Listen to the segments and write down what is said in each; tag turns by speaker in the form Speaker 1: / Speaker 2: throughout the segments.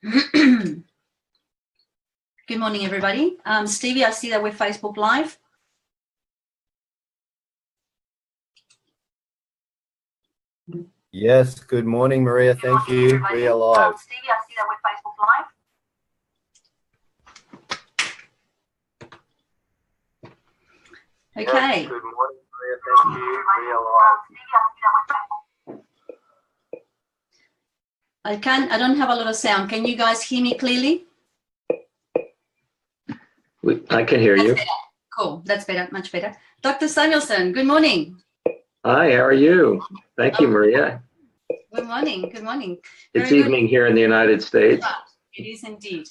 Speaker 1: Good morning, everybody. Stevie, I see that we're Facebook Live.
Speaker 2: Yes, good morning, Maria. Thank you. We are live.
Speaker 1: Stevie, I see that we're Facebook Live. Okay.
Speaker 2: Yes, good morning, Maria. Thank you. We are live.
Speaker 1: I don't have a lot of sound. Can you guys hear me clearly?
Speaker 3: I can hear you.
Speaker 1: Better. Cool. That's better. Much better. Dr. Samuelson, good morning.
Speaker 3: Hi, how are you? Thank you, Maria.
Speaker 1: Good morning. Good morning.
Speaker 3: It's evening here in the United States.
Speaker 1: It is indeed.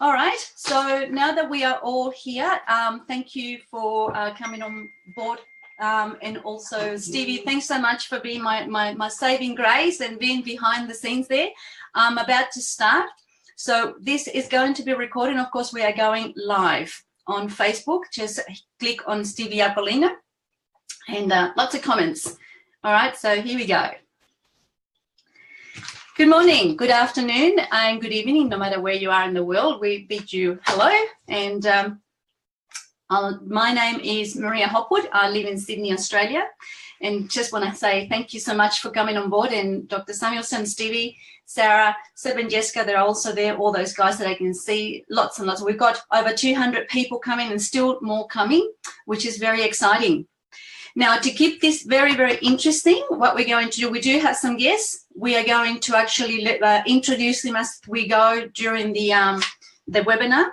Speaker 1: All right. So now that we are all here, thank you for coming on board. And also, Stevie, thanks so much for being my saving grace and being behind the scenes there. I'm about to start. So this is going to be recorded. Of course, we are going live on Facebook. Just click on Stevie Apollina and lots of comments. All right, so here we go. Good morning, good afternoon, and good evening, no matter where you are in the world. We bid you hello. And my name is Maria Hopwood. I live in Sydney, Australia. And just want to say thank you so much for coming on board. And Dr. Samuelson, Stevie, Sarah, Seb and Jessica, they're also there, all those guys that I can see, lots and lots. We've got over 200 people coming and still more coming, which is very exciting. Now, to keep this very, very interesting, what we're going to do, we do have some guests. We are going to actually introduce them as we go during the webinar.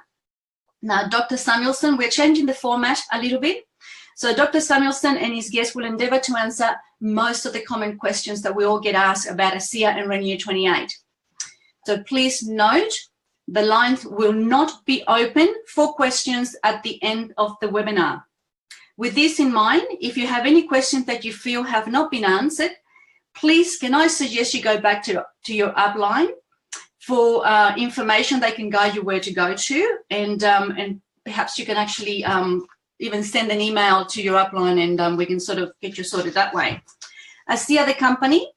Speaker 1: Now, Dr. Samuelson, we're changing the format a little bit. So Dr. Samuelson and his guests will endeavour to answer most of the common questions that we all get asked about ASEA and Renu 28. So please note, the lines will not be open for questions at the end of the webinar. With this in mind, if you have any questions that you feel have not been answered, please, can I suggest you go back to your upline for information they can guide you where to go to, and perhaps you can actually even send an email to your upline and we can sort of get you sorted that way. ASEA, the company,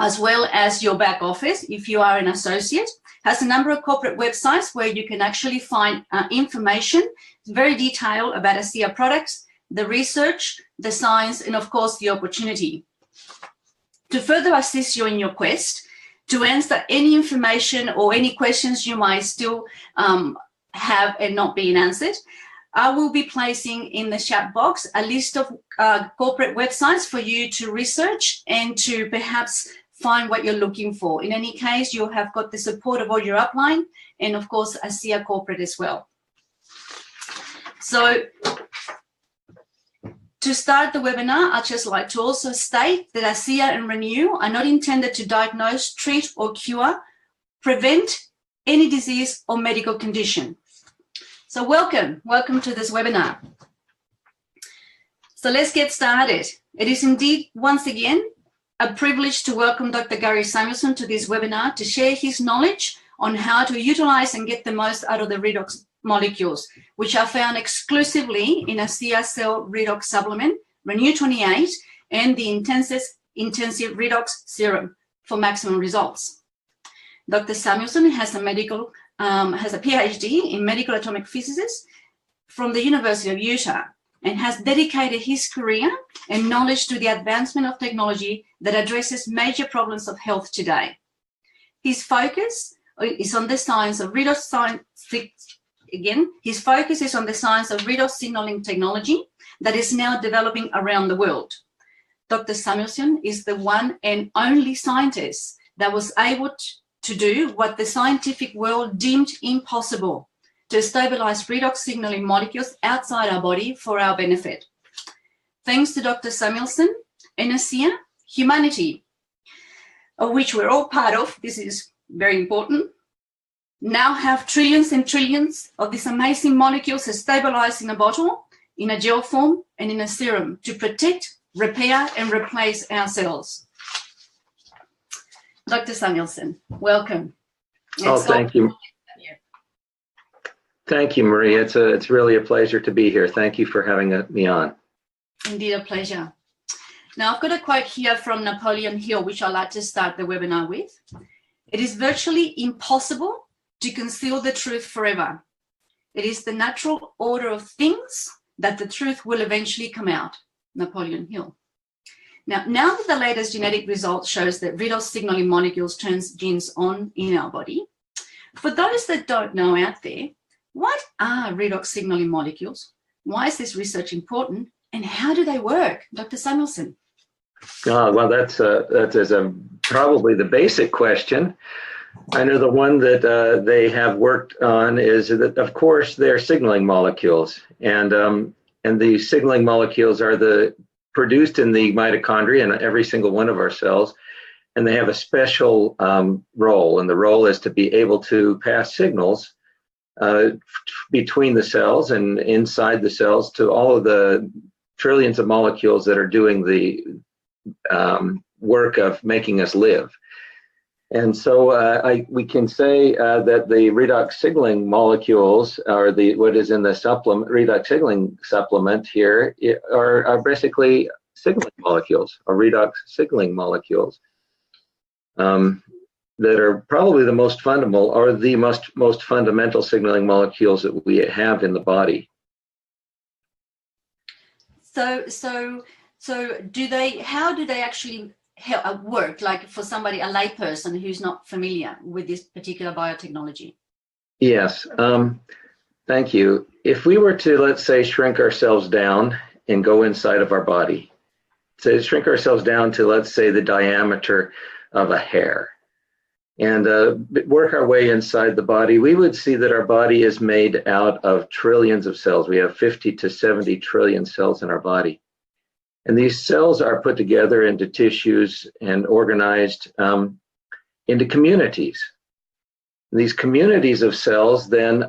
Speaker 1: as well as your back office, if you are an associate, has a number of corporate websites where you can actually find information very detailed about ASEA products, the research, the science, and of course the opportunity. To further assist you in your quest, to answer any information or any questions you might still have and not being answered, I will be placing in the chat box a list of corporate websites for you to research and to perhaps find what you're looking for. In any case, you have got the support of all your upline and of course ASEA corporate as well. So to start the webinar, I'd just like to also state that ASEA and Renu are not intended to diagnose, treat or cure, prevent any disease or medical condition. So welcome to this webinar. So let's get started. It is indeed, once again, a privilege to welcome Dr. Gary Samuelson to this webinar to share his knowledge on how to utilize and get the most out of the redox molecules, which are found exclusively in ASEA Cell Redox Supplement, Renu 28, and the intensive redox serum for maximum results. Dr. Samuelson has a Ph.D. in medical atomic physicist from the University of Utah and has dedicated his career and knowledge to the advancement of technology that addresses major problems of health today. His focus is on the science of redox signaling technology that is now developing around the world. Dr. Samuelson is the one and only scientist that was able to do what the scientific world deemed impossible, to stabilize redox signaling molecules outside our body for our benefit. Thanks to Dr. Samuelson and ASEA, humanity, of which we're all part of, this is very important, now have trillions and trillions of these amazing molecules stabilized in a bottle, in a gel form, and in a serum to protect, repair, and replace our cells. Dr. Samuelson, welcome.
Speaker 3: Thank you. Thank you, Maria. It's really a pleasure to be here. Thank you for having me on.
Speaker 1: Indeed, a pleasure. Now, I've got a quote here from Napoleon Hill, which I'd like to start the webinar with. It is virtually impossible to conceal the truth forever. It is the natural order of things that the truth will eventually come out. Napoleon Hill. Now that the latest genetic results shows that redox signaling molecules turns genes on in our body, for those that don't know out there, what are redox signaling molecules? Why is this research important? And how do they work? Dr. Samuelson.
Speaker 3: Well, that's probably the basic question. I know the one that they have worked on is that, of course, they're signaling molecules, and the signaling molecules are produced in the mitochondria in every single one of our cells, and they have a special role, and the role is to be able to pass signals between the cells and inside the cells to all of the trillions of molecules that are doing the work of making us live. And so we can say that the redox signaling molecules, or what is in the supplement, redox signaling supplement here, are basically signaling molecules, or redox signaling molecules, that are probably the most fundamental, or the most fundamental signaling molecules that we have in the body.
Speaker 1: So how do they actually work, like for somebody, a layperson who's not familiar with this particular biotechnology?
Speaker 3: Yes, thank you. If we were to, let's say, shrink ourselves down and go inside of our body, so shrink ourselves down to, let's say, the diameter of a hair, and work our way inside the body, we would see that our body is made out of trillions of cells. We have 50 to 70 trillion cells in our body. And these cells are put together into tissues and organized into communities. These communities of cells then,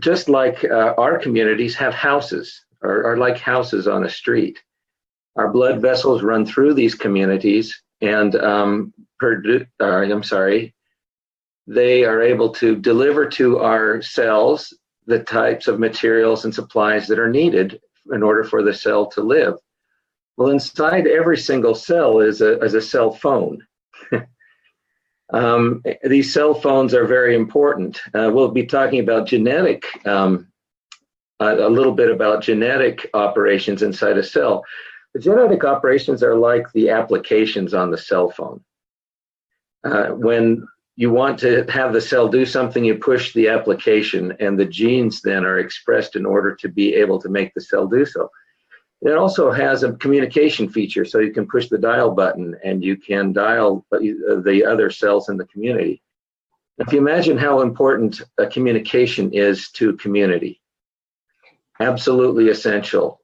Speaker 3: just like our communities, have houses, or are like houses on a street. Our blood vessels run through these communities, and they are able to deliver to our cells the types of materials and supplies that are needed in order for the cell to live. Well, inside every single cell is a cell phone. These cell phones are very important. We'll be talking about genetic, a little bit about genetic operations inside a cell. The genetic operations are like the applications on the cell phone. When you want to have the cell do something, you push the application, and the genes then are expressed in order to be able to make the cell do so. It also has a communication feature, so you can push the dial button and you can dial the other cells in the community. If you imagine how important a communication is to community, absolutely essential.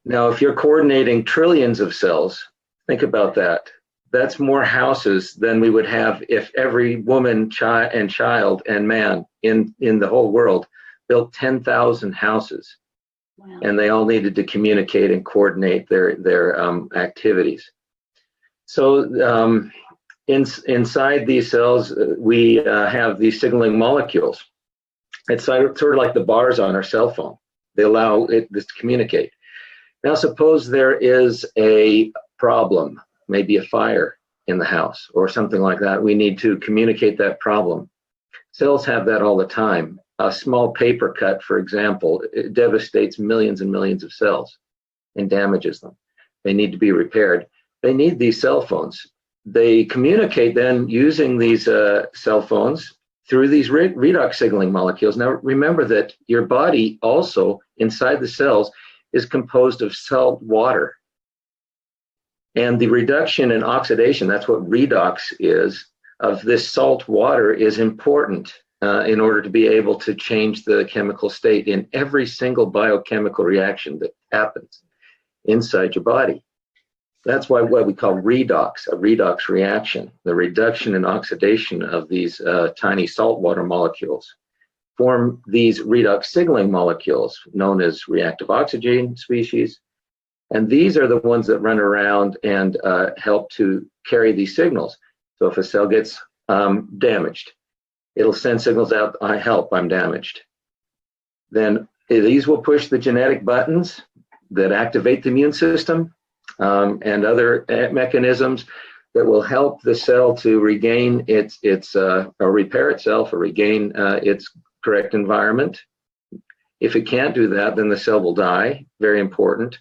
Speaker 3: Now, if you're coordinating trillions of cells, think about that. That's more houses than we would have if every woman, child, and man in the whole world built 10,000 houses.
Speaker 1: Wow.
Speaker 3: And they all needed to communicate and coordinate their activities. So inside these cells, we have these signaling molecules. It's sort of like the bars on our cell phone. They allow this to communicate. Now, suppose there is a problem, maybe a fire in the house or something like that. We need to communicate that problem. Cells have that all the time. A small paper cut, for example, it devastates millions and millions of cells and damages them. They need to be repaired. They need these cell phones. They communicate then using these cell phones through these redox signaling molecules. Now, remember that your body also, inside the cells, is composed of salt water. And the reduction and oxidation, that's what redox is, of this salt water is important in order to be able to change the chemical state in every single biochemical reaction that happens inside your body. That's why what we call redox, a redox reaction, the reduction and oxidation of these tiny saltwater molecules form these redox signaling molecules known as reactive oxygen species. And these are the ones that run around and help to carry these signals. So if a cell gets damaged, it'll send signals out, I'm damaged. Then these will push the genetic buttons that activate the immune system and other mechanisms that will help the cell to regain its or repair itself or regain its correct environment. If it can't do that, then the cell will die, very important,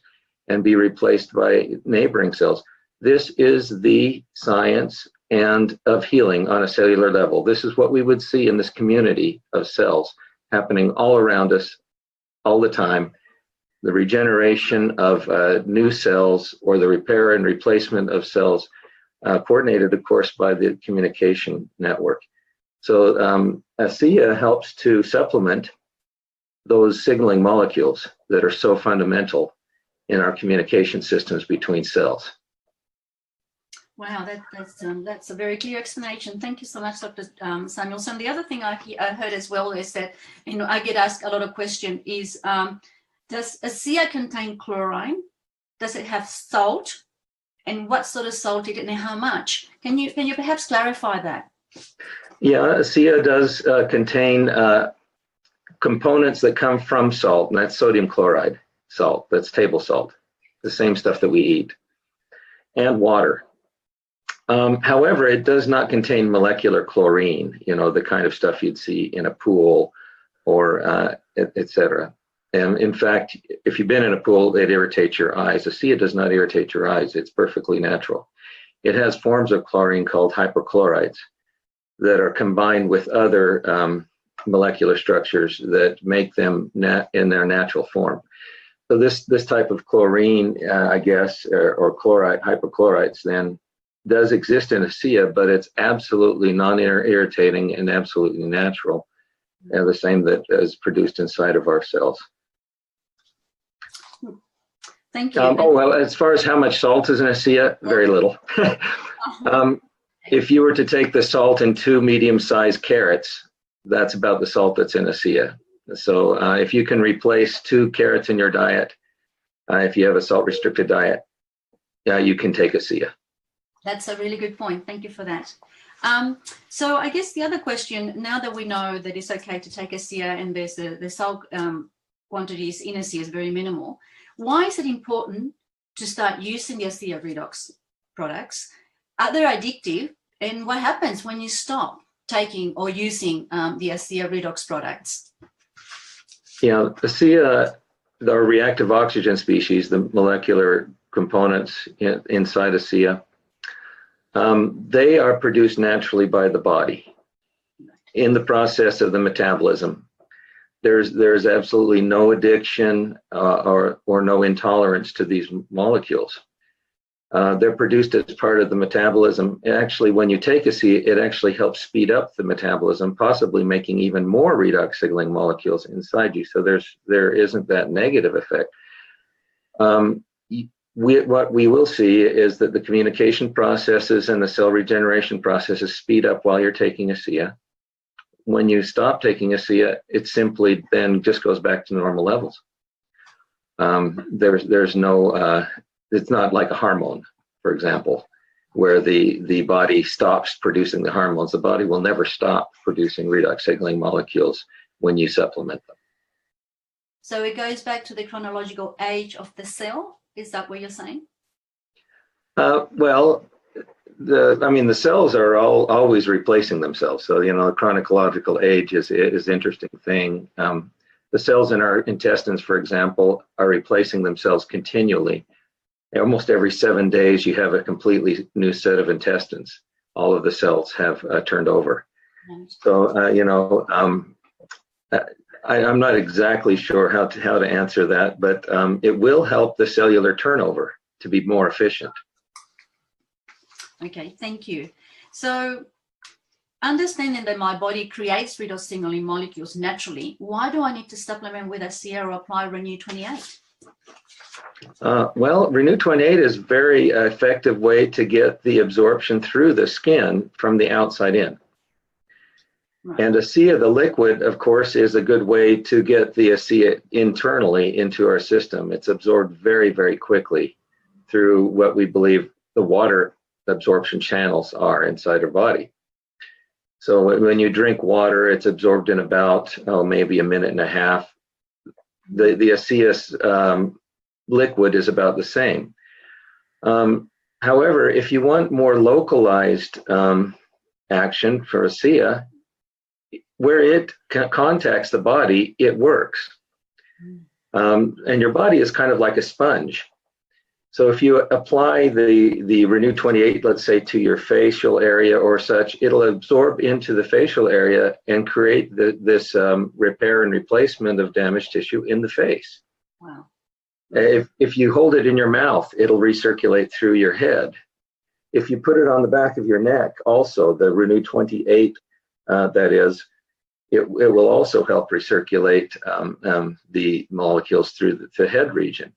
Speaker 3: and be replaced by neighboring cells. This is the science and of healing on a cellular level. This is what we would see in this community of cells happening all around us all the time. The regeneration of new cells, or the repair and replacement of cells, coordinated, of course, by the communication network. So ASEA helps to supplement those signaling molecules that are so fundamental in our communication systems between cells.
Speaker 1: Wow, that's a very clear explanation. Thank you so much, Dr. Samuelson. The other thing I heard as well is that, you know, I get asked a lot of questions is, does ASEA contain chlorine? Does it have salt? And what sort of salt is it and how much? Can you perhaps clarify that?
Speaker 3: Yeah, ASEA does contain components that come from salt, and that's sodium chloride salt, that's table salt, the same stuff that we eat, and water. However, it does not contain molecular chlorine, you know, the kind of stuff you'd see in a pool or et cetera. And in fact, if you've been in a pool, it irritates your eyes. ASEA does not irritate your eyes. It's perfectly natural. It has forms of chlorine called hypochlorites that are combined with other molecular structures that make them in their natural form. So this type of chlorine, I guess, or chloride, hypochlorites, then does exist in ASEA, but it's absolutely non-irritating and absolutely natural, and the same that is produced inside of our cells.
Speaker 1: Thank you.
Speaker 3: Oh, well, as far as how much salt is in ASEA, very little. If you were to take the salt in 2 medium-sized carrots, that's about the salt that's in ASEA. So if you can replace 2 carrots in your diet, if you have a salt-restricted diet, you can take ASEA.
Speaker 1: That's a really good point. Thank you for that. So I guess the other question, now that we know that it's okay to take ASEA and there's the salt quantities in ASEA is very minimal, why is it important to start using the ASEA Redox products? Are they addictive? And what happens when you stop taking or using the ASEA Redox products?
Speaker 3: Yeah, ASEA, the reactive oxygen species, the molecular components inside ASEA, they are produced naturally by the body in the process of the metabolism. There's absolutely no addiction or no intolerance to these molecules. They're produced as part of the metabolism. Actually, when you take ASEA, it actually helps speed up the metabolism, possibly making even more redox signaling molecules inside you. So there isn't that negative effect. What we will see is that the communication processes and the cell regeneration processes speed up while you're taking ASEA. When you stop taking ASEA, it simply then just goes back to normal levels. There's no, it's not like a hormone, for example, where the body stops producing the hormones. The body will never stop producing redox signaling molecules when you supplement them.
Speaker 1: So it goes back to the chronological age of the cell. Is that what you're saying?
Speaker 3: Well, the cells are always replacing themselves. So, you know, the chronological age is an interesting thing. The cells in our intestines, for example, are replacing themselves continually. Almost every 7 days, you have a completely new set of intestines. All of the cells have turned over. Nice. So, you know, I'm not exactly sure how to answer that, but it will help the cellular turnover to be more efficient.
Speaker 1: Okay, thank you. So, understanding that my body creates redox signaling molecules naturally, why do I need to supplement with ASEA or apply Renu 28?
Speaker 3: Well, Renu 28 is a very effective way to get the absorption through the skin from the outside in. Right. And ASEA, the liquid, of course, is a good way to get the ASEA internally into our system. It's absorbed very, very quickly through what we believe the water absorption channels are inside our body. So when you drink water, it's absorbed in about, maybe a minute and a half. The ASEA liquid is about the same. However, if you want more localized action for ASEA, where it contacts the body, it works. And your body is kind of like a sponge. So if you apply the Renu 28, let's say, to your facial area or such, it'll absorb into the facial area and create this repair and replacement of damaged tissue in the face.
Speaker 1: Wow.
Speaker 3: If you hold it in your mouth, it'll recirculate through your head. If you put it on the back of your neck, also the Renu 28, that is, it will also help recirculate the molecules through the head region.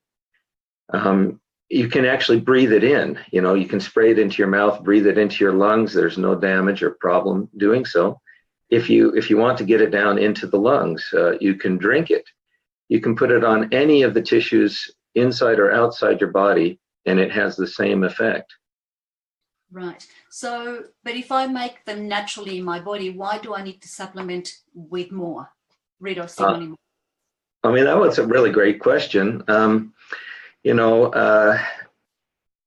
Speaker 3: You can actually breathe it in. You know, you can spray it into your mouth, breathe it into your lungs. There's no damage or problem doing so. If you want to get it down into the lungs, you can drink it. You can put it on any of the tissues inside or outside your body, and it has the same effect.
Speaker 1: Right. So, but if I make them naturally in my body, why do I need to supplement with more Redox Signaling?
Speaker 3: I mean, that was a really great question. You know,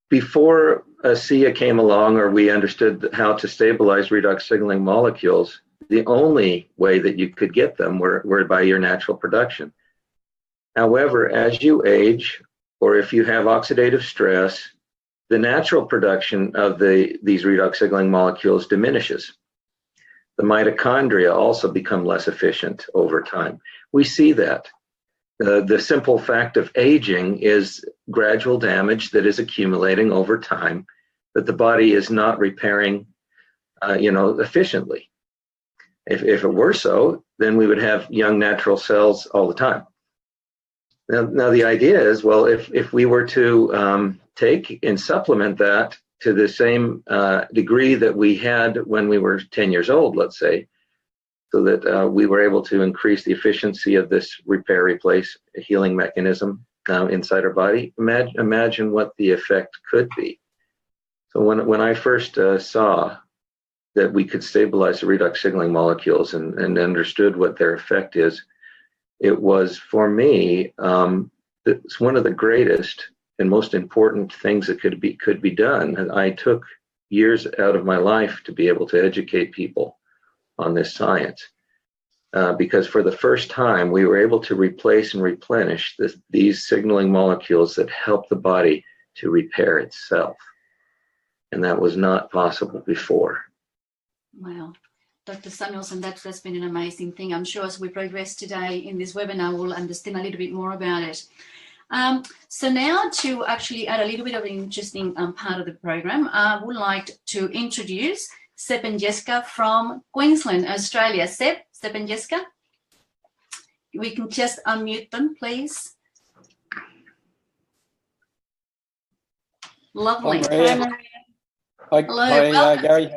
Speaker 3: before ASEA came along, or we understood how to stabilize redox signaling molecules, the only way that you could get them were by your natural production. However, as you age, or if you have oxidative stress, the natural production of these redox signaling molecules diminishes. The mitochondria also become less efficient over time. We see that. The simple fact of aging is gradual damage that is accumulating over time that the body is not repairing, you know, efficiently. If it were so, then we would have young natural cells all the time. Now the idea is, well, if we were to take and supplement that to the same degree that we had when we were 10 years old, let's say, so that we were able to increase the efficiency of this repair, replace, healing mechanism inside our body, imagine what the effect could be. So when I first saw that we could stabilize the redox signaling molecules and understood what their effect is, it was, for me, it's one of the greatest and most important things that could be done. And I took years out of my life to be able to educate people on this science, because for the first time we were able to replace and replenish these signaling molecules that help the body to repair itself, and that was not possible before. Wow.
Speaker 1: Dr. Samuelson, that's been an amazing thing. I'm sure as we progress today in this webinar, we'll understand a little bit more about it. So now, to actually add a little bit of an interesting part of the program, I would like to introduce Seb and Jessica from Queensland, Australia. Seb and Jessica, we can just unmute them, please. Lovely.
Speaker 4: Hi, Maria.
Speaker 1: Hello,
Speaker 4: hi Gary.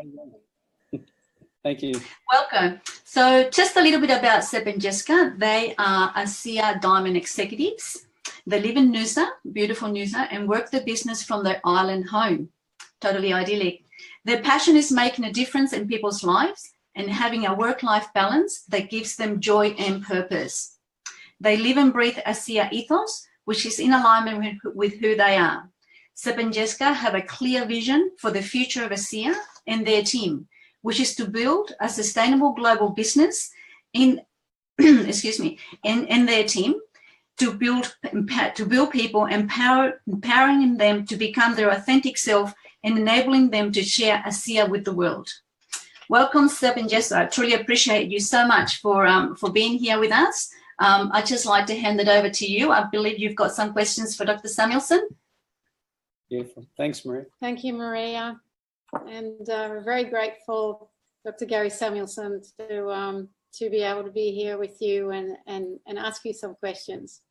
Speaker 4: Thank you.
Speaker 1: Welcome. So just a little bit about Seb and Jessica. They are ASEA Diamond executives. They live in Noosa, beautiful Noosa, and work the business from their island home. Totally idyllic. Their passion is making a difference in people's lives and having a work-life balance that gives them joy and purpose. They live and breathe ASEA ethos, which is in alignment with who they are. Seb and Jessica have a clear vision for the future of ASEA and their team, which is to build a sustainable global business in, excuse me, in their team, to build people, empowering them to become their authentic self and enabling them to share ASEA with the world. Welcome, Seb and Jessica. I truly appreciate you so much for being here with us. I'd just like to hand it over to you. I believe you've got some questions for Dr. Samuelson.
Speaker 4: Beautiful. Thanks, Maria.
Speaker 5: Thank you, Maria. And we're very grateful, Dr. Gary Samuelson, to be able to be here with you and ask you some questions.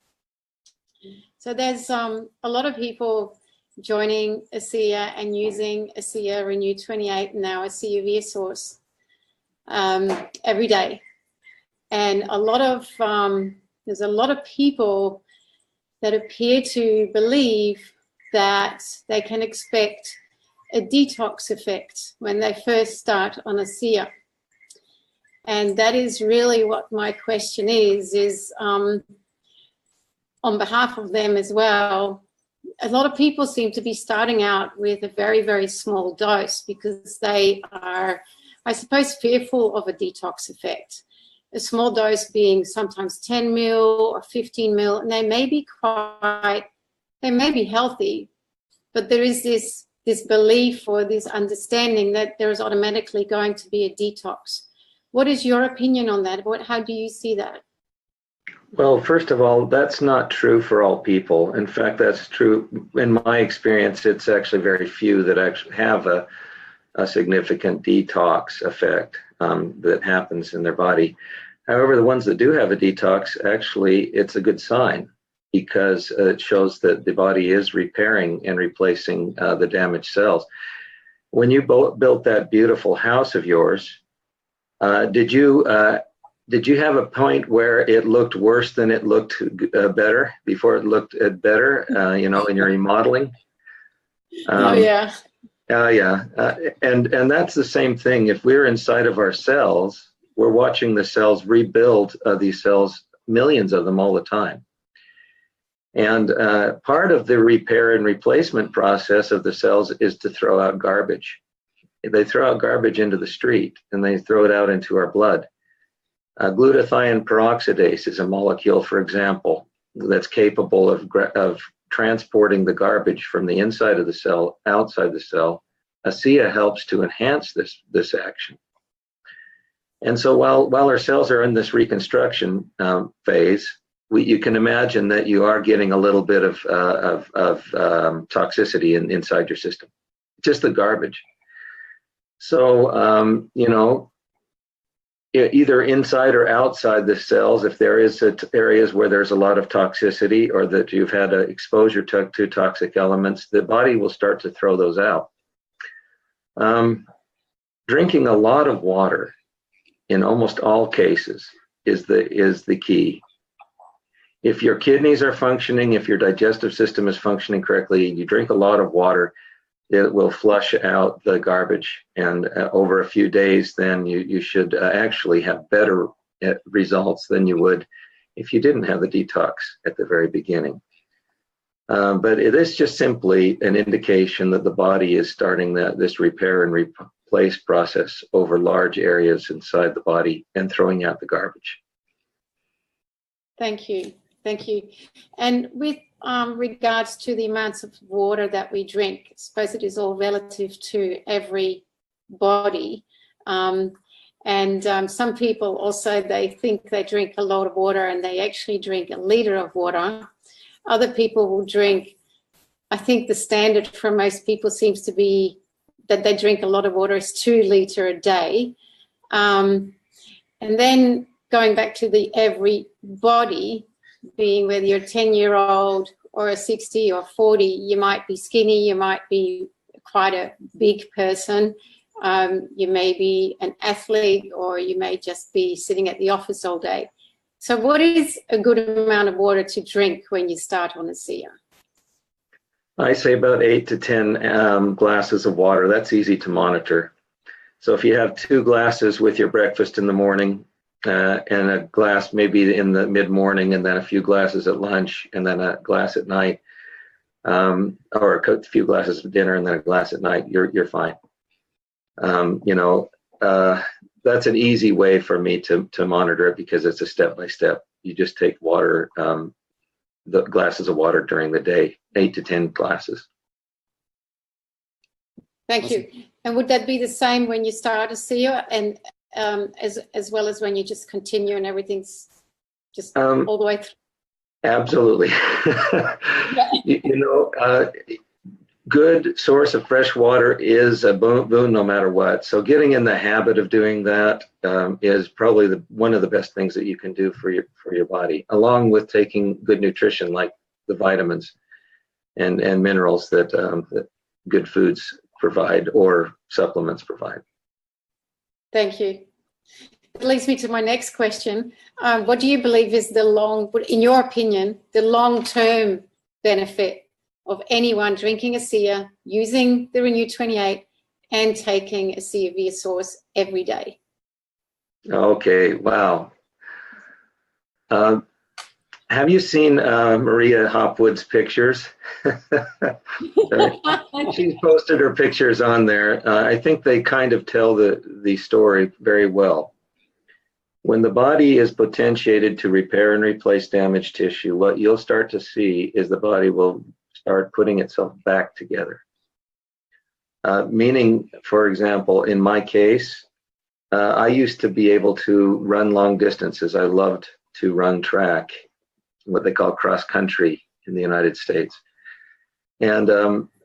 Speaker 5: So there's a lot of people joining ASEA and using ASEA Renu 28 and our ASEA source every day. And there's a lot of people that appear to believe that they can expect a detox effect when they first start on ASEA. And that is really what my question is on behalf of them as well, a lot of people seem to be starting out with a very, very small dose because they are, I suppose, fearful of a detox effect. A small dose being sometimes 10 mil or 15 mil, and they may be healthy, but there is this belief or this understanding that there is automatically going to be a detox. What is your opinion on that? How do you see that?
Speaker 3: Well, first of all, that's not true for all people. In fact, that's true in my experience. It's actually very few that actually have a significant detox effect that happens in their body. However, the ones that do have a detox, actually, it's a good sign because it shows that the body is repairing and replacing the damaged cells. When you built that beautiful house of yours, did you have a point where it looked worse than it looked better before it looked better, in your remodeling?
Speaker 5: Oh, yeah.
Speaker 3: Yeah. And that's the same thing. If we're inside of our cells, we're watching the cells rebuild these cells, millions of them all the time. And part of the repair and replacement process of the cells is to throw out garbage. They throw out garbage into the street and they throw it out into our blood. Glutathione peroxidase is a molecule, for example, that's capable of transporting the garbage from the inside of the cell outside the cell. ASEA helps to enhance this action. And so while our cells are in this reconstruction phase, you can imagine that you are getting a little bit of toxicity inside your system, just the garbage. So, either inside or outside the cells, if there is areas where there's a lot of toxicity or that you've had exposure to toxic elements, the body will start to throw those out. Drinking a lot of water in almost all cases is the key. If your kidneys are functioning, if your digestive system is functioning correctly, you drink a lot of water, it will flush out the garbage, and over a few days then you should actually have better results than you would if you didn't have the detox at the very beginning. But it is just simply an indication that the body is starting this repair and replace process over large areas inside the body and throwing out the garbage.
Speaker 5: Thank you. And with regards to the amounts of water that we drink, I suppose it is all relative to every body. Some people also, they think they drink a lot of water and they actually drink 1 liter of water. Other people will drink, I think the standard for most people seems to be that they drink a lot of water is 2 liters a day. And then going back to the everybody, being whether you're a 10-year-old or a 60 or 40, you might be skinny, you might be quite a big person, you may be an athlete, or you may just be sitting at the office all day. So what is a good amount of water to drink when you start on ASEA?
Speaker 3: I say about 8 to 10 glasses of water. That's easy to monitor. So if you have 2 glasses with your breakfast in the morning, and a glass maybe in the mid-morning, and then a few glasses at lunch, and then a glass at night, or a few glasses of dinner and then a glass at night, you're fine. That's an easy way for me to monitor it because it's a step-by-step. You just take water, the glasses of water during the day, 8 to 10 glasses.
Speaker 5: Thank you. And would that be the same when you start ASEA and as well as when you just continue and everything's just all the way through?
Speaker 3: Absolutely. Good source of fresh water is a boon no matter what. So getting in the habit of doing that is probably one of the best things that you can do for your body, along with taking good nutrition like the vitamins and minerals that good foods provide or supplements provide. Thank you.
Speaker 5: It leads me to my next question. What do you believe is in your opinion, the long-term benefit of anyone drinking ASEA, using the Renu 28, and taking ASEA via source every day?
Speaker 3: Okay, wow. Have you seen Maria Hopwood's pictures? She's posted her pictures on there. I think they kind of tell the story very well. When the body is potentiated to repair and replace damaged tissue, what you'll start to see is the body will start putting itself back together. Meaning, for example, in my case, I used to be able to run long distances. I loved to run track, what they call cross country in the United States. And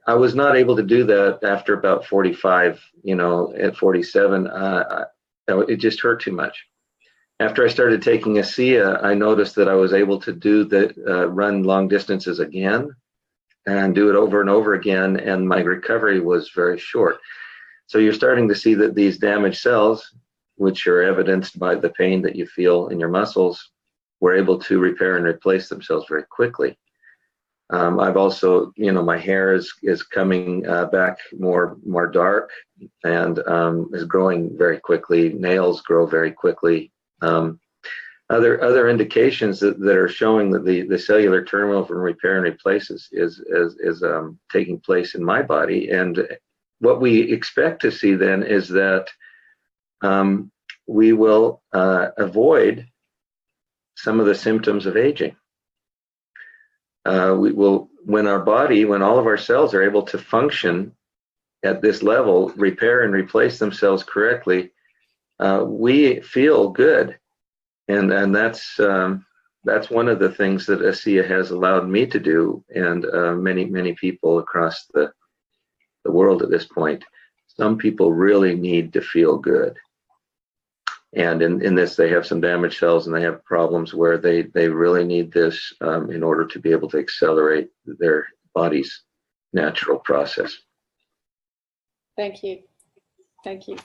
Speaker 3: I was not able to do that after about 45, at 47, it just hurt too much. After I started taking ASEA, I noticed that I was able to do run long distances again and do it over and over again, and my recovery was very short. So you're starting to see that these damaged cells, which are evidenced by the pain that you feel in your muscles, were able to repair and replace themselves very quickly. I've also, my hair is coming back more dark and is growing very quickly. Nails grow very quickly. Other indications that are showing that the cellular turnover and repair and replace is taking place in my body. And what we expect to see then is that we will avoid some of the symptoms of aging. We will, when all of our cells are able to function at this level, repair and replace themselves correctly, we feel good. And that's one of the things that ASEA has allowed me to do, and many people across the world at this point. Some people really need to feel good. And in this, they have some damaged cells, and they have problems where they really need this in order to be able to accelerate their body's natural process.
Speaker 5: Thank you. Thank you.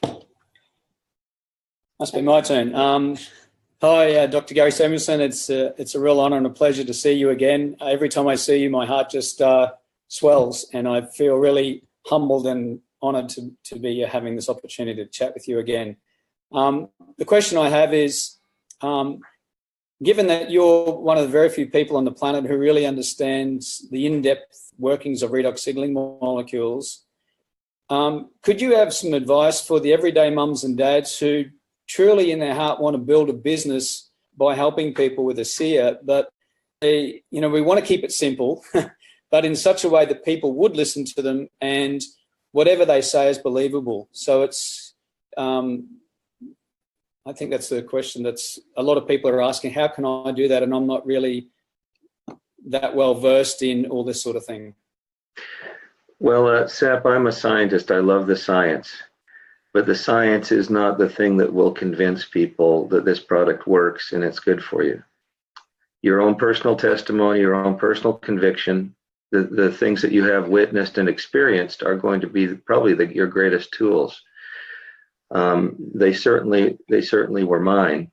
Speaker 4: Must be my turn. Hi, Dr. Gary Samuelson. It's a real honour and a pleasure to see you again. Every time I see you, my heart just swells, and I feel really humbled and honoured to be having this opportunity to chat with you again. The question I have is, given that you're one of the very few people on the planet who really understands the in-depth workings of redox signaling molecules, could you have some advice for the everyday mums and dads who truly in their heart want to build a business by helping people with ASEA, but we want to keep it simple, but in such a way that people would listen to them and whatever they say is believable. So it's, I think that's the question that's a lot of people are asking, how can I do that? And I'm not really that well versed in all this sort of thing.
Speaker 3: Well, Sap, I'm a scientist. I love the science. But the science is not the thing that will convince people that this product works and it's good for you. Your own personal testimony, your own personal conviction, the things that you have witnessed and experienced are going to be probably your greatest tools. They certainly were mine.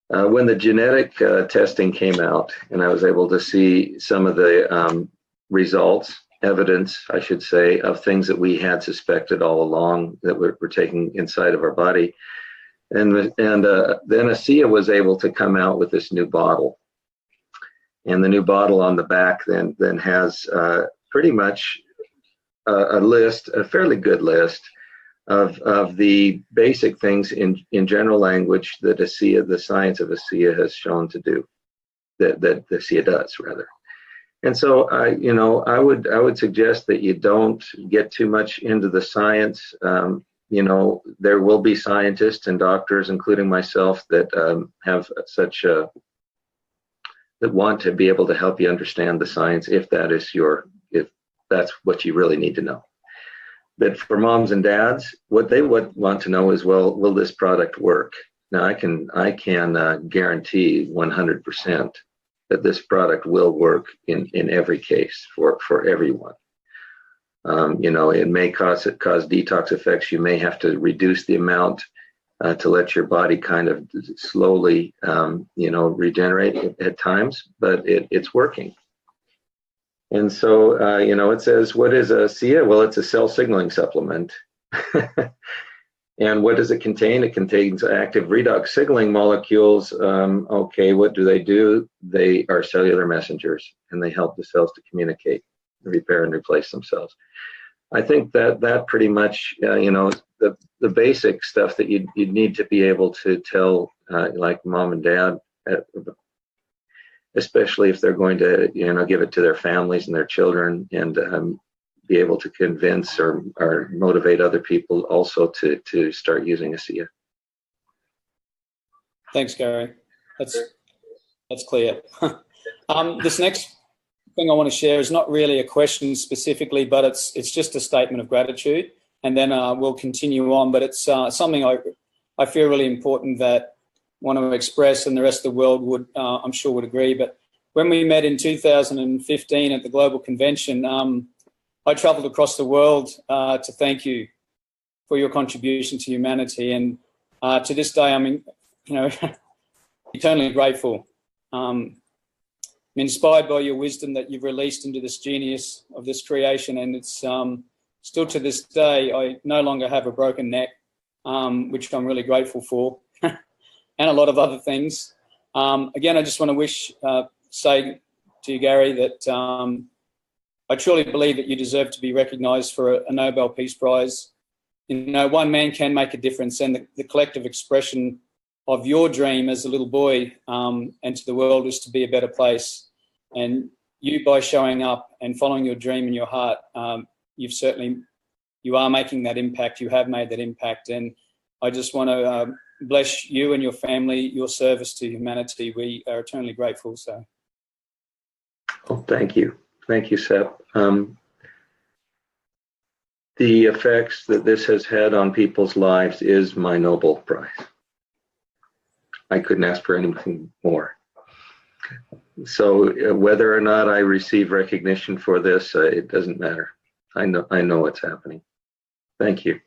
Speaker 3: When the genetic testing came out and I was able to see some of the evidence, I should say, of things that we had suspected all along that were taking inside of our body. And then ASEA was able to come out with this new bottle. And the new bottle on the back then has pretty much a fairly good list of the basic things in general language that ASEA, the science of ASEA has shown to do, that ASEA does rather. And so I would suggest that you don't get too much into the science. There will be scientists and doctors, including myself, that have that want to be able to help you understand the science if that's what you really need to know. But for moms and dads, what they would want to know is, well, will this product work? Now I can guarantee 100% that this product will work in every case for everyone. It may cause detox effects. You may have to reduce the amount to let your body kind of slowly, regenerate at times, but it's working. And so, it says, what is ASEA? Well, it's a cell signaling supplement. And what does it contain? It contains active redox signaling molecules. Okay, what do? They are cellular messengers, and they help the cells to communicate, repair, and replace themselves. I think that pretty much, you know, the basic stuff that you'd need to be able to tell, like mom and dad, especially if they're going to, you know, give it to their families and their children, and be able to convince or motivate other people also to start using ASEA.
Speaker 4: Thanks, Gary. That's clear. This next thing I want to share is not really a question specifically, but it's just a statement of gratitude, and then we'll continue on. But it's something I feel really important that I want to express, and the rest of the world would, I'm sure, would agree. But when we met in 2015 at the Global Convention, I travelled across the world to thank you for your contribution to humanity, and to this day, I'm, you know, eternally grateful. I'm inspired by your wisdom that you've released into this genius of this creation, and it's still to this day, I no longer have a broken neck, which I'm really grateful for, and a lot of other things. Again, I just want to say to you, Gary, that I truly believe that you deserve to be recognised for a Nobel Peace Prize. You know, one man can make a difference, and the collective expression of your dream as a little boy and to the world is to be a better place. And you, by showing up and following your dream in your heart, you are making that impact. You have made that impact, and I just want to bless you and your family, your service to humanity. We are eternally grateful. So,
Speaker 3: oh, thank you. Thank you, Sep. The effects that this has had on people's lives is my Nobel Prize. I couldn't ask for anything more. So whether or not I receive recognition for this, it doesn't matter. I know what's happening. Thank you.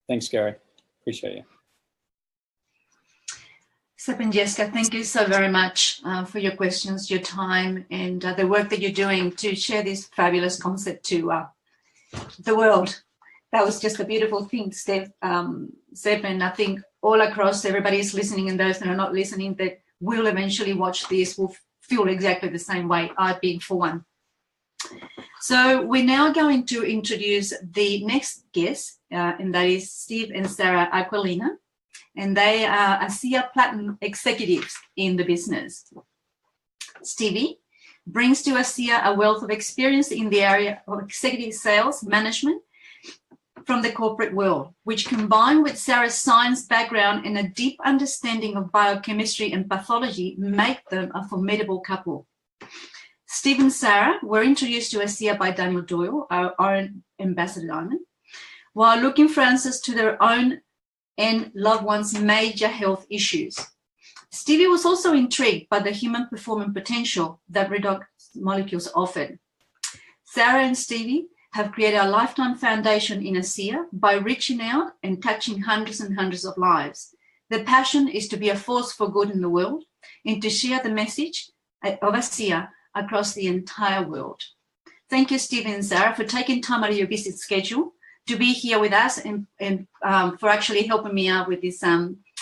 Speaker 4: Thanks, Gary. Appreciate you.
Speaker 1: Sep and Jessica, thank you so very much for your questions, your time, and the work that you're doing to share this fabulous concept to the world. That was just a beautiful thing, Sep, and I think all across, everybody is listening, and those that are not listening that will eventually watch this will feel exactly the same way, I've been for one. So we're now going to introduce the next guest, and that is Steve and Sarah Aquilina. And they are ASEA Platinum executives in the business. Stevie brings to ASEA a wealth of experience in the area of executive sales management from the corporate world, which combined with Sarah's science background and a deep understanding of biochemistry and pathology make them a formidable couple. Steve and Sarah were introduced to ASEA by Daniel Doyle, our ambassador, while looking for answers to their own and loved ones' major health issues. Stevie was also intrigued by the human performance potential that Redox molecules offered. Sarah and Stevie have created a lifetime foundation in ASEA by reaching out and touching hundreds and hundreds of lives. Their passion is to be a force for good in the world and to share the message of ASEA across the entire world. Thank you, Stevie and Sarah, for taking time out of your busy schedule to be here with us and for actually helping me out with this,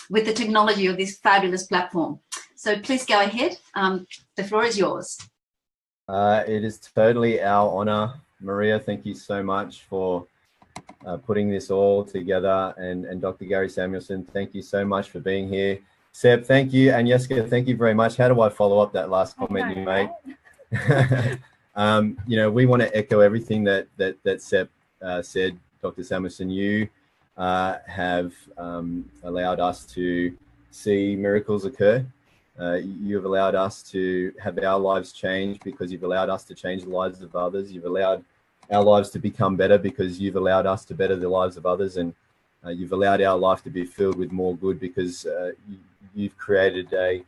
Speaker 1: with the technology of this fabulous platform. So please go ahead. The floor is yours.
Speaker 2: It is totally our honor, Maria. Thank you so much for putting this all together. And Dr. Gary Samuelson, thank you so much for being here. Seb, thank you. And Jessica, thank you very much. How do I follow up that last comment you made? You know, we want to echo everything that Seb said. Dr. Samuelson, you have allowed us to see miracles occur. You have allowed us to have our lives change because you've allowed us to change the lives of others. You've allowed our lives to become better because you've allowed us to better the lives of others. And you've allowed our life to be filled with more good because you've created a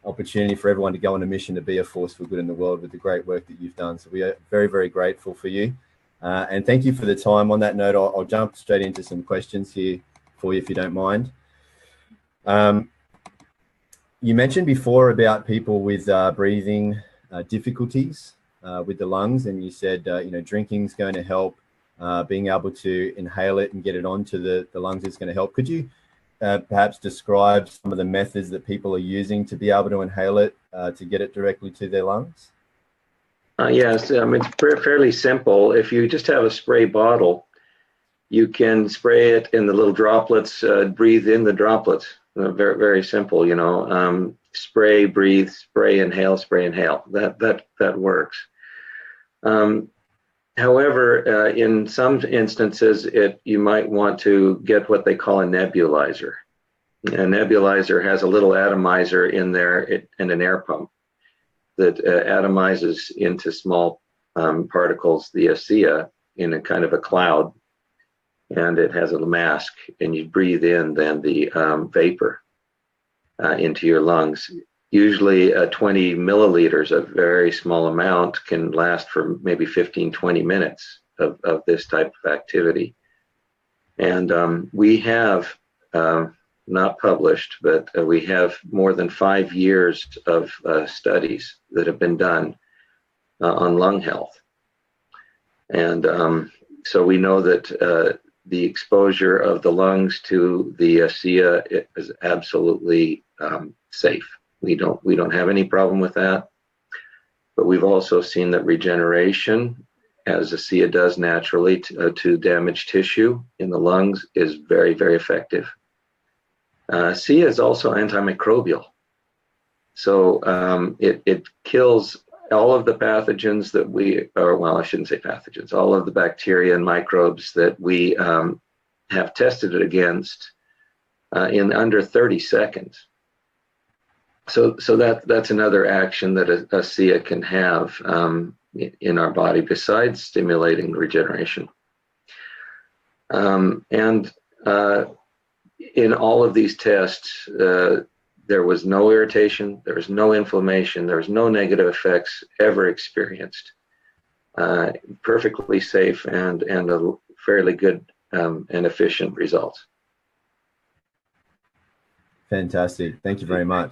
Speaker 2: opportunity for everyone to go on a mission to be a force for good in the world with the great work that you've done. So we are very, very grateful for you. And thank you for the time. On that note, I'll jump straight into some questions here for you, if you don't mind. You mentioned before about people with breathing difficulties with the lungs, and you said, you know, drinking's going to help. being able to inhale it and get it onto the lungs is going to help. Could you perhaps describe some of the methods that people are using to be able to inhale it, to get it directly to their lungs?
Speaker 3: Yes, it's fairly simple. If you just have a spray bottle, you can spray it in the little droplets, breathe in the droplets. Very, very simple, you know. Spray, breathe, spray, inhale, spray, inhale. That works. However, in some instances, you might want to get what they call a nebulizer. A nebulizer has a little atomizer in there and an air pump that atomizes into small particles, the ASEA, in a kind of a cloud, and it has a mask, and you breathe in then the vapor into your lungs. Usually 20 milliliters, a very small amount, can last for maybe 15-20 minutes of this type of activity. And we have, not published, but we have more than 5 years of studies that have been done on lung health. And so we know that the exposure of the lungs to the ASEA is absolutely safe. We don't have any problem with that. But we've also seen that regeneration, as ASEA does naturally to damaged tissue in the lungs, is very, very effective. ASEA is also antimicrobial. So it kills all of the pathogens that I shouldn't say pathogens, all of the bacteria and microbes that we have tested it against in under 30 seconds. So that's another action that ASEA can have in our body besides stimulating regeneration. And in all of these tests, there was no irritation, there was no inflammation, there was no negative effects ever experienced. Perfectly safe and a fairly good and efficient results.
Speaker 2: Fantastic. Thank you very much.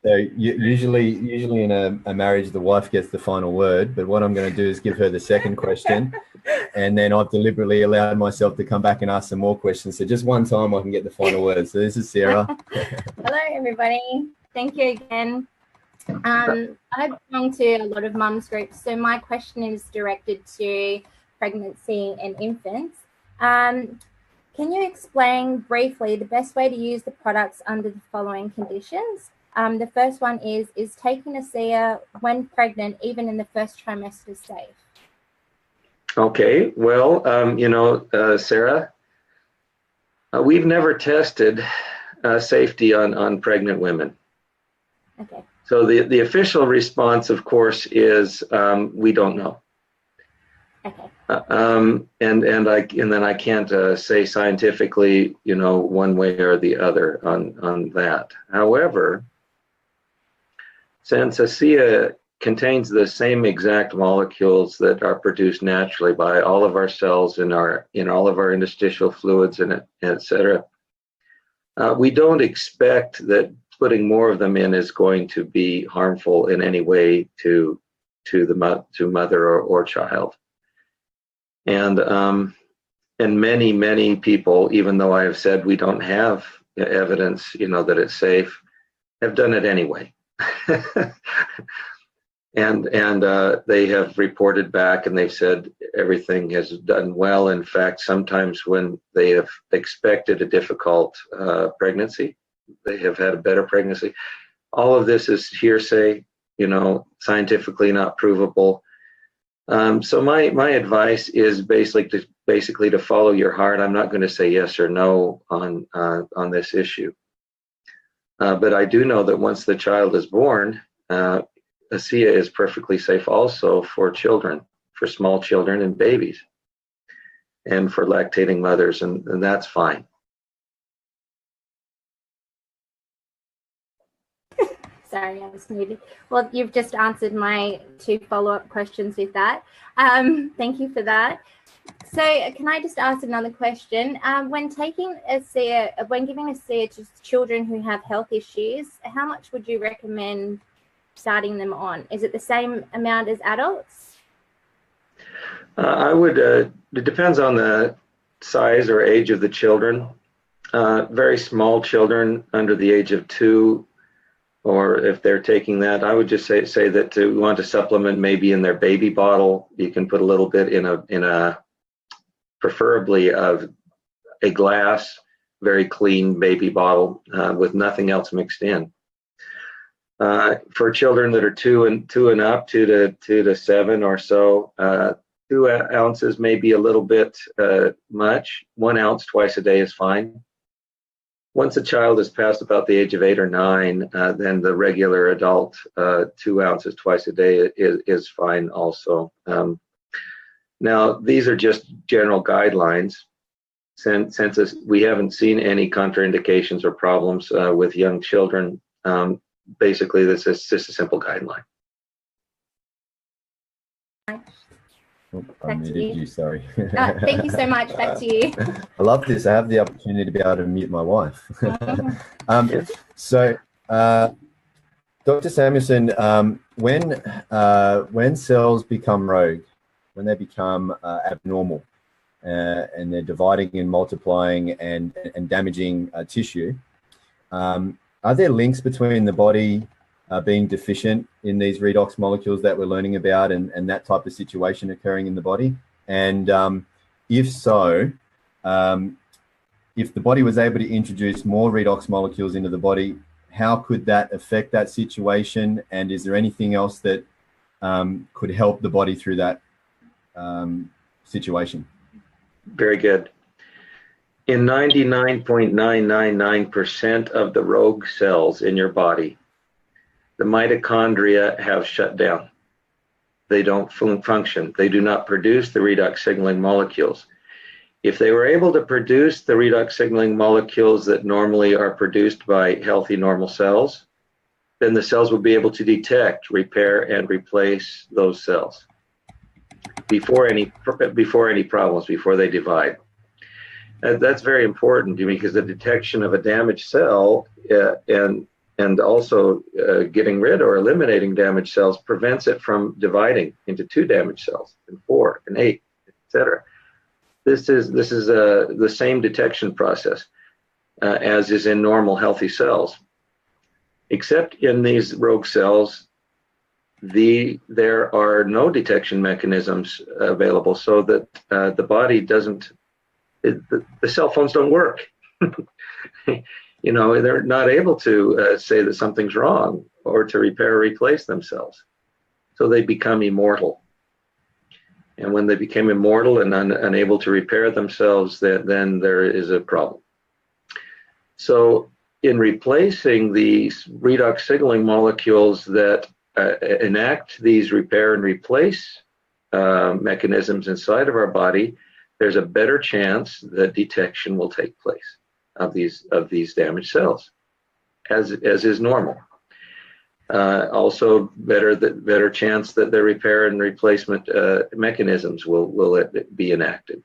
Speaker 2: So usually in a marriage, the wife gets the final word, but what I'm going to do is give her the second question, and then I've deliberately allowed myself to come back and ask some more questions. So just one time I can get the final word. So this is Sarah.
Speaker 6: Hello, everybody. Thank you again. I belong to a lot of mums groups, so my question is directed to pregnancy and infants. Can you explain briefly the best way to use the products under the following conditions? The first one is taking ASEA when pregnant, even in the first trimester, safe?
Speaker 3: Okay, well, Sarah, we've never tested safety on pregnant women.
Speaker 6: Okay.
Speaker 3: So the official response, of course, is we don't know.
Speaker 6: Okay.
Speaker 3: And then I can't say scientifically, one way or the other on that. However, since ASEA contains the same exact molecules that are produced naturally by all of our cells in all of our interstitial fluids and et cetera, we don't expect that putting more of them in is going to be harmful in any way to mother or child. And many people, even though I have said we don't have evidence, that it's safe, have done it anyway. and they have reported back and they've said everything has done well. In fact, sometimes when they have expected a difficult pregnancy, they have had a better pregnancy. All of this is hearsay, scientifically not provable. So my advice is basically to follow your heart. I'm not going to say yes or no on this issue. But I do know that once the child is born, ASEA is perfectly safe also for children, for small children and babies, and for lactating mothers, and that's fine.
Speaker 6: Sorry, I was muted. Well, you've just answered my 2 follow-up questions with that. Thank you for that. So can I just ask another question? When giving ASEA to children who have health issues, how much would you recommend starting them on? Is it the same amount as adults?
Speaker 3: I would, it depends on the size or age of the children. Very small children under the age of 2, or if they're taking that, I would just say that to want to supplement maybe in their baby bottle, you can put a little bit in a preferably of a glass, very clean baby bottle with nothing else mixed in. For children that are 2 and up, 2 to 7 or so, 2 ounces may be a little bit much. 1 ounce twice a day is fine. Once a child is past about the age of 8 or 9, then the regular adult 2 ounces twice a day is fine also. Now, these are just general guidelines. Since we haven't seen any contraindications or problems with young children, basically this is just a simple guideline.
Speaker 2: I muted you, sorry.
Speaker 6: Thank you so much. Back to you.
Speaker 2: I love this. I have the opportunity to be able to mute my wife. So, Dr. Samuelson, when cells become rogue, when they become abnormal, and they're dividing and multiplying and damaging tissue, are there links between the body being deficient in these redox molecules that we're learning about and that type of situation occurring in the body? And if so, if the body was able to introduce more redox molecules into the body, how could that affect that situation? And is there anything else that could help the body through that situation?
Speaker 3: Very good. In 99.999% of the rogue cells in your body, the mitochondria have shut down. They don't function. They do not produce the redox signaling molecules. If they were able to produce the redox signaling molecules that normally are produced by healthy normal cells, then the cells will be able to detect, repair, and replace those cells before any problems, before they divide. That's very important because the detection of a damaged cell and also getting rid or eliminating damaged cells prevents it from dividing into 2 damaged cells and 4 and 8, etc. This is the same detection process as is in normal healthy cells, except in these rogue cells, there are no detection mechanisms available, so that the body doesn't. The cell phones don't work. You know, they're not able to say that something's wrong or to repair or replace themselves. So they become immortal. And when they become immortal and unable to repair themselves, then there is a problem. So in replacing these redox signaling molecules that enact these repair and replace mechanisms inside of our body, there's a better chance that detection will take place of these damaged cells, as is normal. Also, better chance that the repair and replacement mechanisms will be enacted.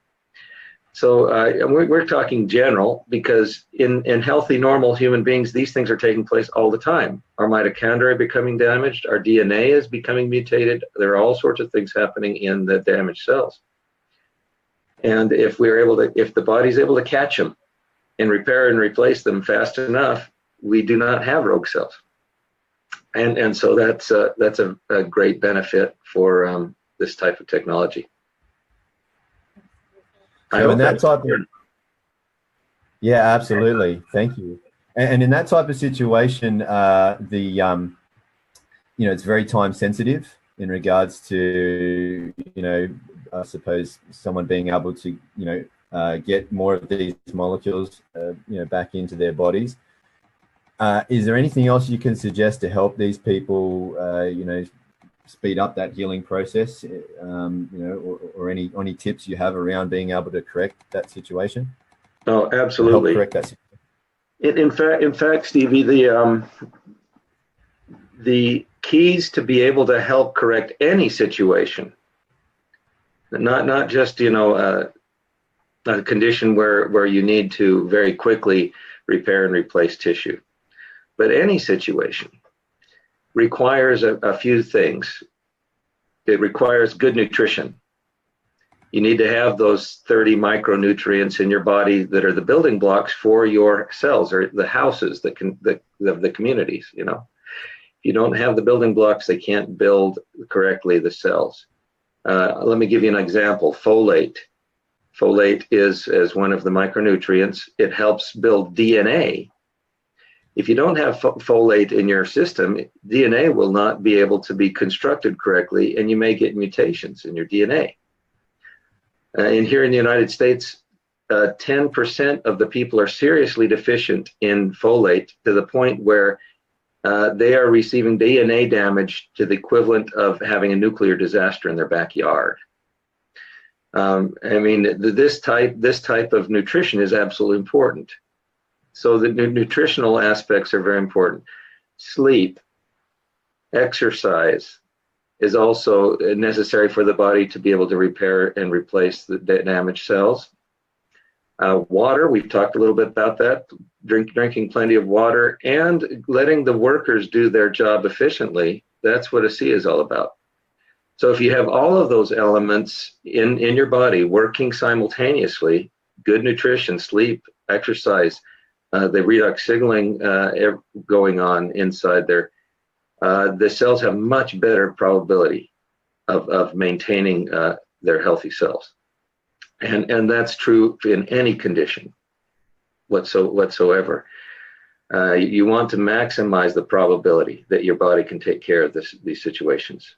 Speaker 3: So we're talking general, because in healthy, normal human beings, these things are taking place all the time. Our mitochondria are becoming damaged, our DNA is becoming mutated. There are all sorts of things happening in the damaged cells. And if the body's able to catch them and repair and replace them fast enough, we do not have rogue cells. And so that's a great benefit for this type of technology.
Speaker 2: So in that type of, yeah, absolutely. Thank you. And in that type of situation, you know, it's very time sensitive in regards to, you know, I suppose someone being able to, you know, get more of these molecules, you know, back into their bodies. Is there anything else you can suggest to help these people, you know, speed up that healing process, you know, or any tips you have around being able to correct that situation?
Speaker 3: Oh, absolutely.
Speaker 2: Help correct that
Speaker 3: situation. In fact, Stevie, the keys to be able to help correct any situation, not just, you know, a condition where you need to very quickly repair and replace tissue, but any situation requires a few things. It requires good nutrition. You need to have those 30 micronutrients in your body that are the building blocks for your cells, or the houses that of the communities. You know, if you don't have the building blocks, they can't build correctly the cells. Let me give you an example. Folate. Folate is one of the micronutrients. It helps build DNA. If you don't have folate in your system, DNA will not be able to be constructed correctly, and you may get mutations in your DNA. And here in the United States, 10% of the people are seriously deficient in folate, to the point where they are receiving DNA damage to the equivalent of having a nuclear disaster in their backyard. I mean, this type of nutrition is absolutely important. So the nutritional aspects are very important. Sleep, exercise is also necessary for the body to be able to repair and replace the damaged cells. Water, we've talked a little bit about that. Drinking plenty of water and letting the workers do their job efficiently. That's what ASEA is all about. So if you have all of those elements in your body working simultaneously, good nutrition, sleep, exercise, the redox signaling going on inside there, the cells have much better probability of maintaining their healthy cells. And that's true in any condition whatsoever. You want to maximize the probability that your body can take care of these situations.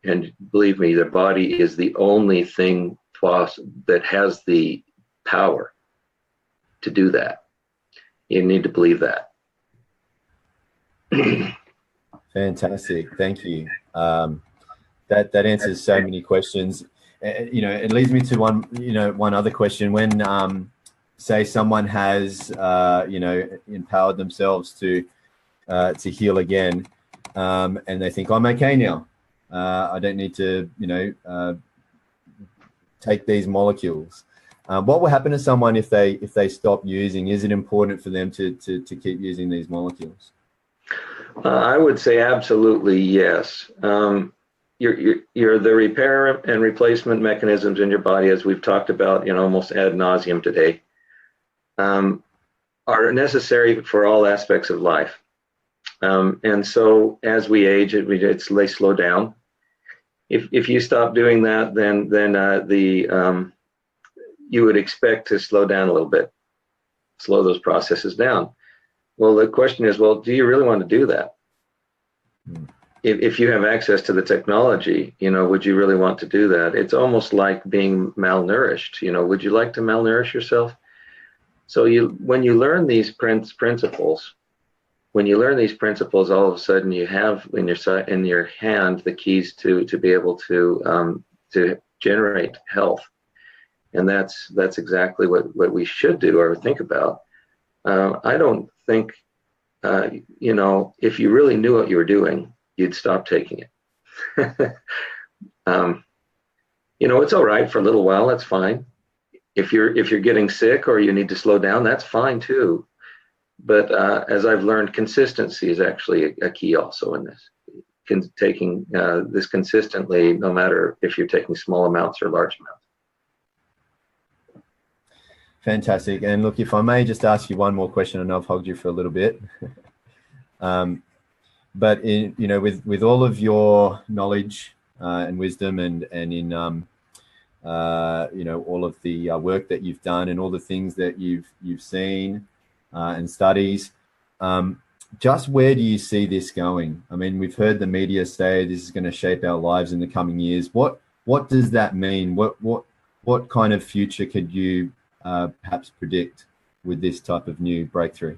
Speaker 3: And believe me, the body is the only thing that has the power to do that. You need to believe that.
Speaker 2: Fantastic, thank you. That answers so many questions. You know, it leads me to one other question. When say someone has you know, empowered themselves to heal again, and they think, I'm okay now, I don't need to, you know, take these molecules. What will happen to someone if they stop using? Is it important for them to keep using these molecules?
Speaker 3: I would say absolutely yes. Your the repair and replacement mechanisms in your body, as we've talked about, you know, almost ad nauseum today, are necessary for all aspects of life. And so as we age, they slow down. If you stop doing that, then you would expect to slow down a little bit, slow those processes down. Well, the question is, well, do you really want to do that? If you have access to the technology, you know, would you really want to do that? It's almost like being malnourished. You know, would you like to malnourish yourself? So when you learn these principles, all of a sudden you have in your hand the keys to be able to generate health, and that's exactly what we should do or think about. I don't think, you know, if you really knew what you were doing, you'd stop taking it. You know, it's all right for a little while. That's fine. If you're getting sick or you need to slow down, that's fine too. But as I've learned, consistency is actually a key also in this. Taking this consistently, no matter if you're taking small amounts or large amounts.
Speaker 2: Fantastic. And look, if I may just ask you one more question, and I've hogged you for a little bit. But in, you know, with all of your knowledge and wisdom, and in you know, all of the work that you've done and all the things that you've seen and studies, just where do you see this going? I mean, we've heard the media say this is going to shape our lives in the coming years. What does that mean? What kind of future could you perhaps predict with this type of new breakthrough?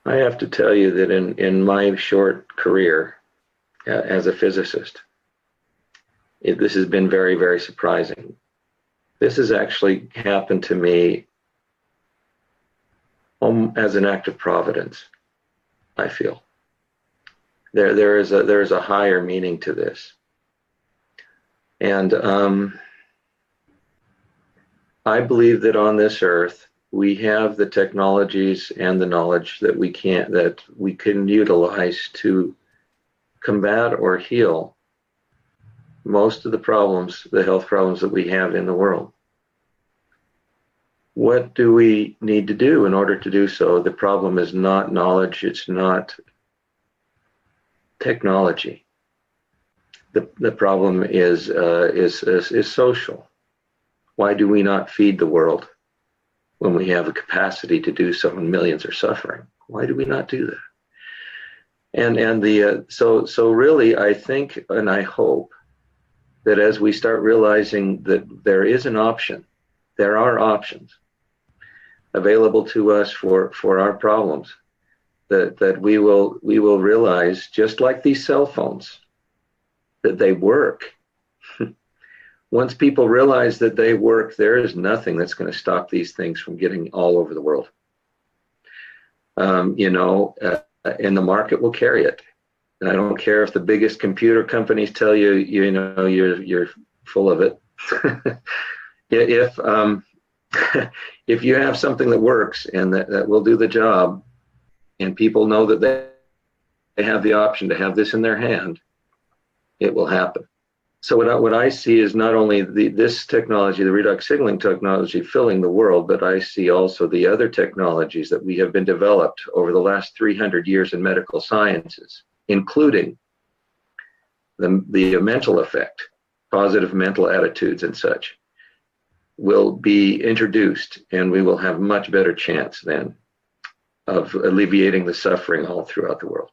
Speaker 3: I have to tell you that in my short career as a physicist, this has been very, very surprising. This has actually happened to me as an act of providence, I feel. There is a higher meaning to this. And I believe that on this earth, we have the technologies and the knowledge that we can utilize to combat or heal most of the problems, the health problems that we have in the world. What do we need to do in order to do so? The problem is not knowledge, it's not technology. The problem is social. Why do we not feed the world when we have a capacity to do so and millions are suffering? Why do we not do that? So really, I think and I hope that as we start realizing that there is an option, there are options available to us for our problems, that we will realize, just like these cell phones, that they work. Once people realize that they work, there is nothing that's going to stop these things from getting all over the world. And the market will carry it. And I don't care if the biggest computer companies tell you, you're full of it. If you have something that works and that will do the job, and people know that they have the option to have this in their hand, it will happen. So what I see is not only this technology, the redox signaling technology, filling the world, but I see also the other technologies that we have been developed over the last 300 years in medical sciences, including the mental effect, positive mental attitudes and such, will be introduced, and we will have much better chance then of alleviating the suffering all throughout the world.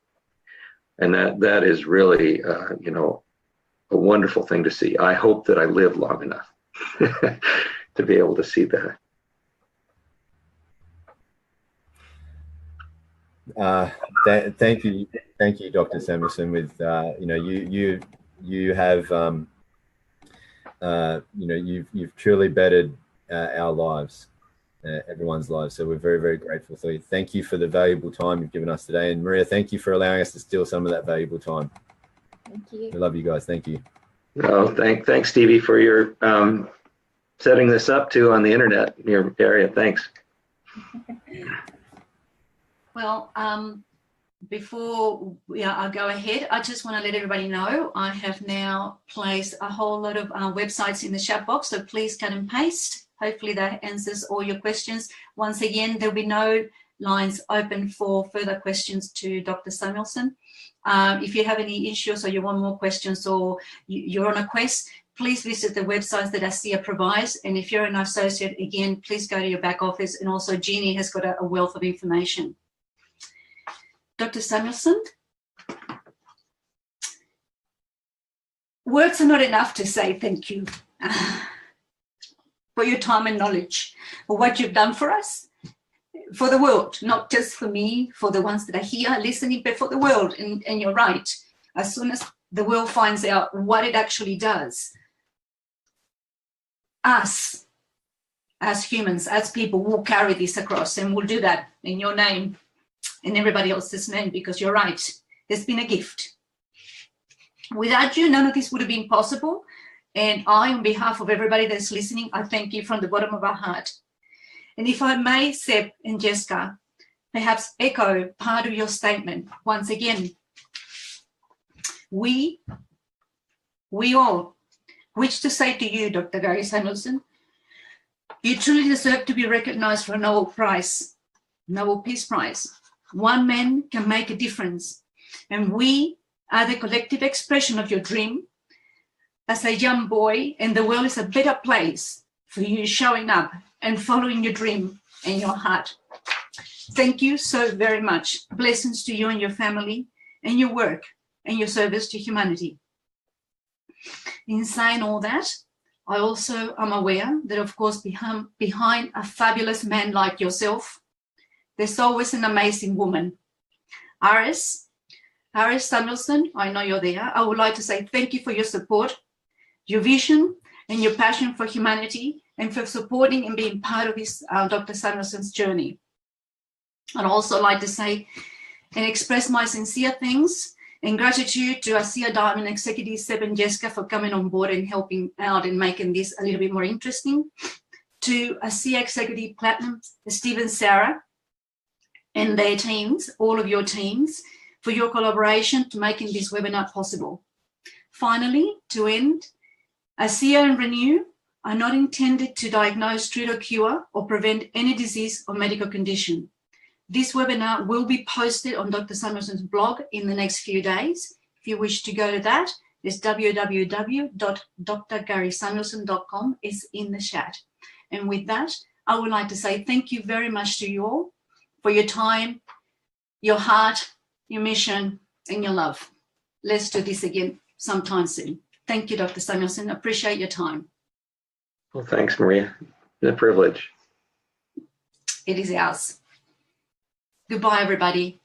Speaker 3: And that is really, a wonderful thing to see. I hope that I live long enough to be able to see that.
Speaker 2: Thank you, Dr. Samuelson. With you have you've truly bettered our lives, everyone's lives. So we're very, very grateful for you. Thank you for the valuable time you've given us today, and Maria, thank you for allowing us to steal some of that valuable time.
Speaker 6: Thank you.
Speaker 2: We love you guys. Thank you.
Speaker 3: Well, thanks, Stevie, for your setting this up too on the internet in your area. Thanks.
Speaker 1: Well, before I go ahead, I just want to let everybody know I have now placed a whole lot of websites in the chat box, so please cut and paste. Hopefully that answers all your questions. Once again, there'll be no lines open for further questions to Dr. Samuelson. If you have any issues or you want more questions or you're on a quest, please visit the websites that ASEA provides. And if you're an associate, again, please go to your back office. And also Jeannie has got a wealth of information. Dr. Samuelson, words are not enough to say thank you for your time and knowledge, for what you've done for us, for the world, not just for me, for the ones that are here listening, but for the world. And you're right. As soon as the world finds out what it actually does, us, as humans, as people, will carry this across, and we'll do that in your name and everybody else's name, because you're right. There's been a gift. Without you, none of this would have been possible. And I, on behalf of everybody that's listening, I thank you from the bottom of our heart. And if I may, Seb and Jessica, perhaps echo part of your statement once again. We all wish to say to you, Dr. Gary Samuelson, you truly deserve to be recognized for a Nobel Prize, Nobel Peace Prize. One man can make a difference, and we are the collective expression of your dream. As a young boy, and the world is a better place for you showing up and following your dream and your heart. Thank you so very much. Blessings to you and your family and your work and your service to humanity. In saying all that, I also am aware that, of course, behind a fabulous man like yourself, there's always an amazing woman. Iris Samuelson, I know you're there. I would like to say thank you for your support, your vision, and your passion for humanity, and for supporting and being part of this Dr. Samuelson's journey. I'd also like to say and express my sincere thanks and gratitude to ASEA Diamond Executive Seb and Jessica for coming on board and helping out and making this a little bit more interesting. To ASEA Executive Platinum, Steve and Sarah, and their teams, all of your teams, for your collaboration to making this webinar possible. Finally, to end, ASEA and Renu are not intended to diagnose, treat or cure or prevent any disease or medical condition. This webinar will be posted on Dr. Samuelson's blog in the next few days. If you wish to go to that, it's www.drgarysamuelson.com is in the chat. And with that, I would like to say thank you very much to you all for your time, your heart, your mission, and your love. Let's do this again sometime soon. Thank you, Dr. Samuelson. Appreciate your time.
Speaker 3: Well, thanks, Maria. It's a privilege.
Speaker 1: It is ours. Goodbye, everybody.